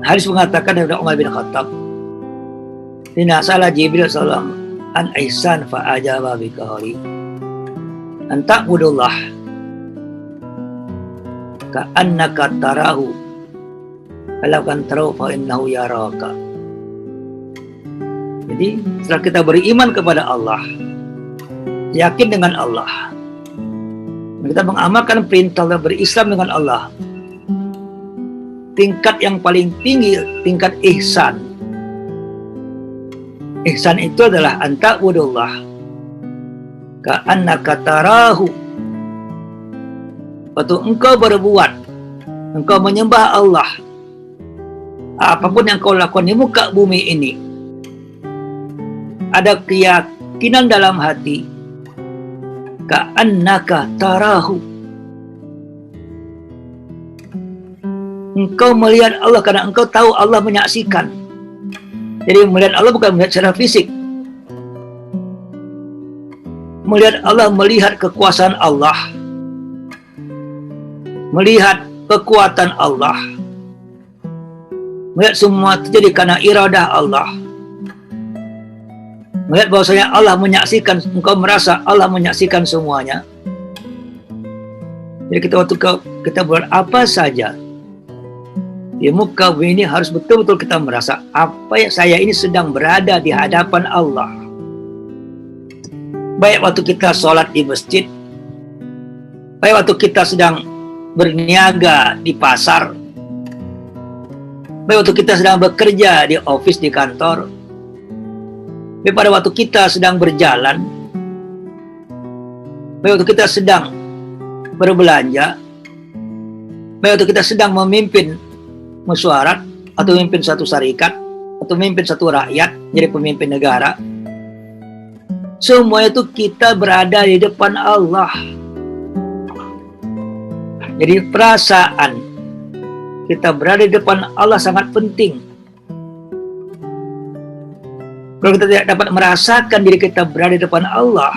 Hadis mengatakan dari Umar bin Khattab, "Inna salah Jibril sallallahu an ihsan fa ajaba bi qawli an ta'budullah ka annaka tarahu kalau kan tarahu fa innahu yaraka." Jadi setelah kita beriman kepada Allah, yakin dengan Allah, kita mengamalkan perintah Allah, berislam dengan Allah, tingkat yang paling tinggi, tingkat ihsan. Ihsan itu adalah anta'budullah ka'annaka tarahu. Waktu engkau berbuat, engkau menyembah Allah, apapun yang kau lakukan di muka bumi ini, ada keyakinan dalam hati, ka'annaka tarahu. Engkau melihat Allah karena engkau tahu Allah menyaksikan. Jadi melihat Allah bukan melihat secara fisik. Melihat Allah, melihat kekuasaan Allah, melihat kekuatan Allah, melihat semua terjadi karena iradah Allah. Melihat bahwasanya Allah menyaksikan, engkau merasa Allah menyaksikan semuanya. Jadi waktu kita buat apa saja di muka bumi ini, harus betul-betul kita merasa apa ya, saya ini sedang berada di hadapan Allah. Baik waktu kita sholat di masjid, baik waktu kita sedang berniaga di pasar, baik waktu kita sedang bekerja di office, di kantor, baik pada waktu kita sedang berjalan, baik waktu kita sedang berbelanja, baik waktu kita sedang memimpin mesyuarat, atau memimpin satu syarikat, atau memimpin satu rakyat, jadi pemimpin negara. Semua itu kita berada di depan Allah. Jadi perasaan kita berada di depan Allah sangat penting. Kalau kita tidak dapat merasakan diri kita berada di depan Allah,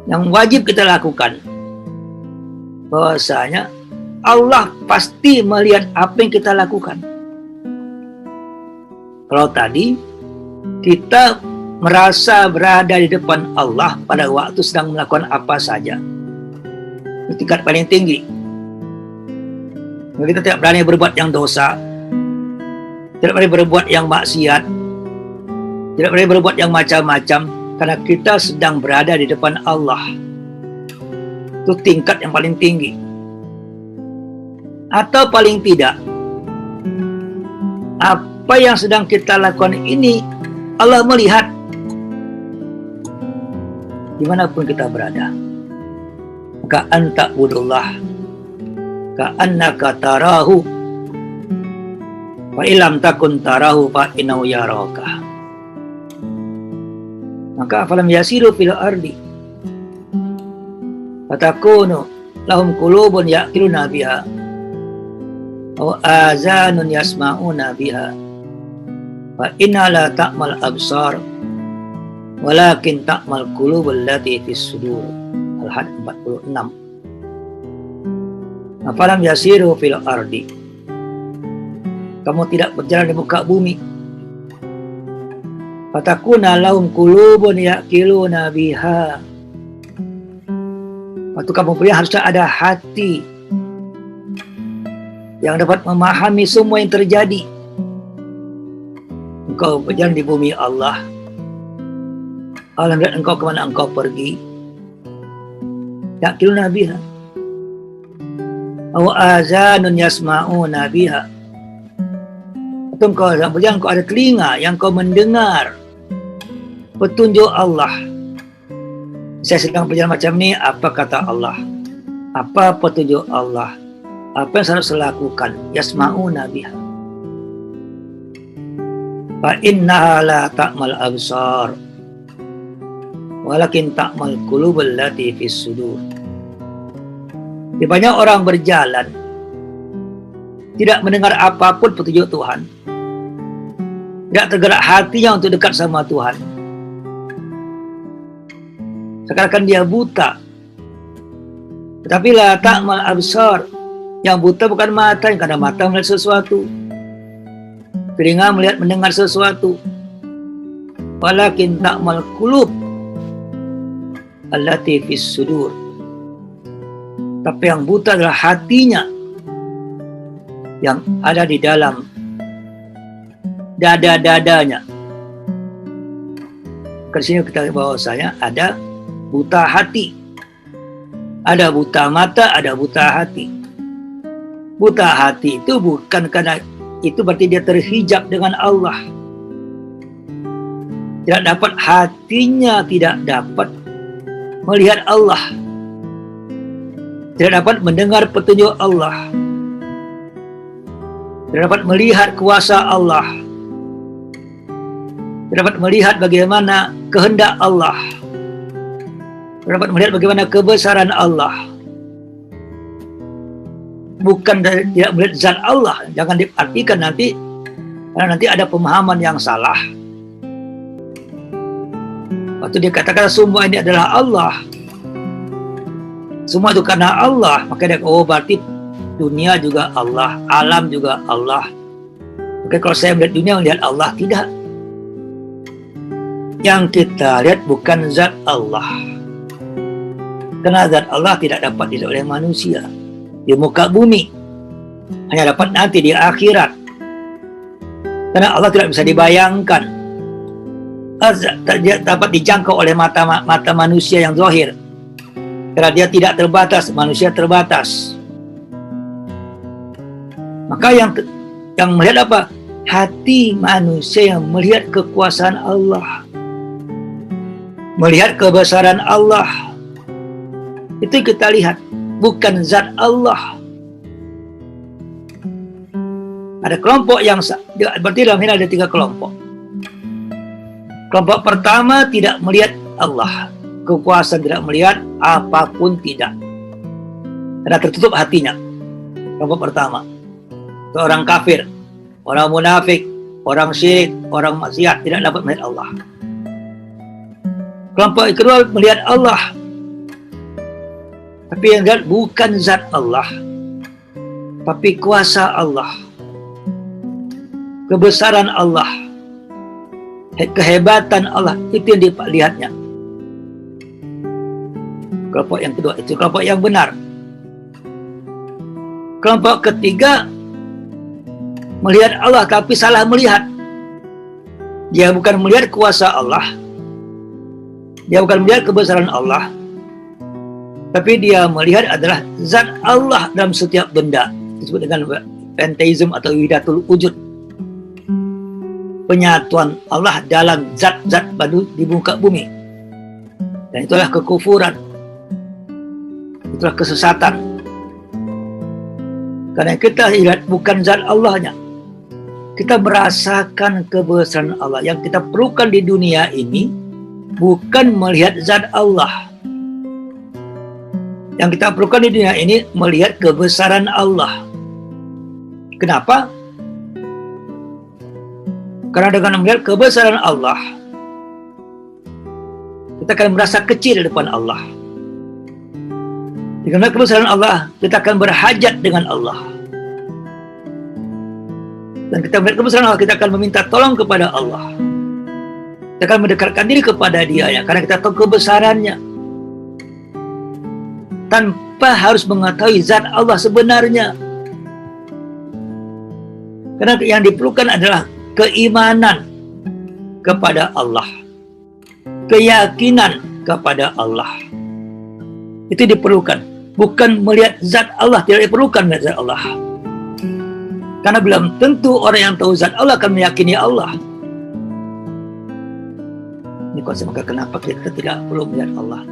yang wajib kita lakukan, bahwasanya Allah pasti melihat apa yang kita lakukan. Kalau tadi kita merasa berada di depan Allah pada waktu sedang melakukan apa saja, itu tingkat paling tinggi. Kita tidak berani berbuat yang dosa, tidak berani berbuat yang maksiat, tidak berani berbuat yang macam-macam, karena kita sedang berada di depan Allah. Itu tingkat yang paling tinggi. Atau paling tidak, apa yang sedang kita lakukan ini Allah melihat dimanapun kita berada. Maka anta'budullah ka'annaka tarahu fa ilam takun tarahu fa innahu yaraka. Maka falam yasiru fil ardi fatakunu lahum qulubun ya'qiluna biha wa azanun yasma'una biha fa inna la ta'mal absar walakin ta'mal qulubul lati fis sudur. Al-Had 46. Afalam yasiru fil ardi, kamu tidak berjalan di muka bumi, fatakuna lahum qulubun ya'qiluna biha, waktu kamu berjalan harusnya ada hati yang dapat memahami semua yang terjadi. Engkau berjalan di bumi Allah, Allah melihat engkau kemana engkau pergi. Ya'qiluna biha aw azanun yasma'una biha, atau engkau sedang berjalan, engkau ada telinga yang kau mendengar petunjuk Allah. Saya sedang berjalan macam ni, apa kata Allah, apa petunjuk Allah, apa yang saya harus lakukan. Yasma'una biha fa innaha la ta'mal absar walakin ta'mal qulubul lati fis sudur. Di banyak orang berjalan tidak mendengar apapun petunjuk Tuhan, tidak tergerak hatinya untuk dekat sama Tuhan, seakan-akan dia buta. Tetapi la ta'mal absar, Yang buta bukan mata, yang karena mata melihat sesuatu, telinga melihat mendengar sesuatu. Walakin ta'mal qulub allati fis sudur. Tapi yang buta adalah hatinya yang ada di dalam dada-dadanya. Ke sini kita bahwasanya ada buta hati, ada buta mata, ada buta hati. Buta hati itu bukan karena itu berarti dia terhijab dengan Allah. Tidak dapat, hatinya tidak dapat melihat Allah, tidak dapat mendengar petunjuk Allah, tidak dapat melihat kuasa Allah, tidak dapat melihat bagaimana kehendak Allah, tidak dapat melihat bagaimana kebesaran Allah. Bukan dari tidak melihat zat Allah, jangan diartikan nanti, karena nanti ada pemahaman yang salah. Waktu dia katakan semua ini adalah Allah, semua itu karena Allah, maka dia berarti dunia juga Allah, alam juga Allah. Oke, kalau saya melihat dunia melihat Allah, tidak. Yang kita lihat bukan zat Allah, karena zat Allah tidak dapat dilihat oleh manusia di muka bumi, hanya dapat nanti di akhirat. Karena Allah tidak bisa dibayangkan, tidak dapat dijangkau oleh mata manusia yang zahir, karena dia tidak terbatas, manusia terbatas. Maka yang melihat apa? Hati manusia yang melihat kekuasaan Allah, melihat kebesaran Allah. Itu kita lihat, bukan zat Allah. Ada kelompok yang berarti dalam ini ada 3 kelompok. Kelompok pertama tidak melihat Allah, kekuasaan, tidak melihat apapun, tidak, karena tertutup hatinya. Kelompok pertama, seorang kafir, orang munafik, orang syirik, orang maksiat, tidak dapat melihat Allah. Kelompok kedua melihat Allah, tapi yang lihat bukan zat Allah, tapi kuasa Allah, kebesaran Allah, kehebatan Allah, itu yang dilihatnya. Kelompok yang kedua itu kelompok yang benar. Kelompok ketiga melihat Allah tapi salah melihat. Dia bukan melihat kuasa Allah, dia bukan melihat kebesaran Allah, tapi dia melihat adalah zat Allah dalam setiap benda. Disebut dengan pantheism atau wihidatul wujud, penyatuan Allah dalam zat-zat di muka bumi. Dan itulah kekufuran, itulah kesesatan. Karena kita lihat bukan zat Allahnya, kita merasakan kebesaran Allah. Yang kita perlukan di dunia ini bukan melihat zat Allah, yang kita perlukan di dunia ini melihat kebesaran Allah. Kenapa? Karena dengan melihat kebesaran Allah, kita akan merasa kecil di depan Allah. Dengan kebesaran Allah, kita akan berhajat dengan Allah. Dan kita melihat kebesaran Allah, kita akan meminta tolong kepada Allah. Kita akan mendekatkan diri kepada Dia, ya, karena kita tahu kebesarannya. Tanpa harus mengetahui zat Allah sebenarnya. Karena yang diperlukan adalah keimanan kepada Allah, keyakinan kepada Allah. Itu diperlukan, bukan melihat zat Allah. Tidak diperlukan melihat zat Allah, karena belum tentu orang yang tahu zat Allah akan meyakini Allah. Ini konsep, maka kenapa kita tidak perlu melihat Allah.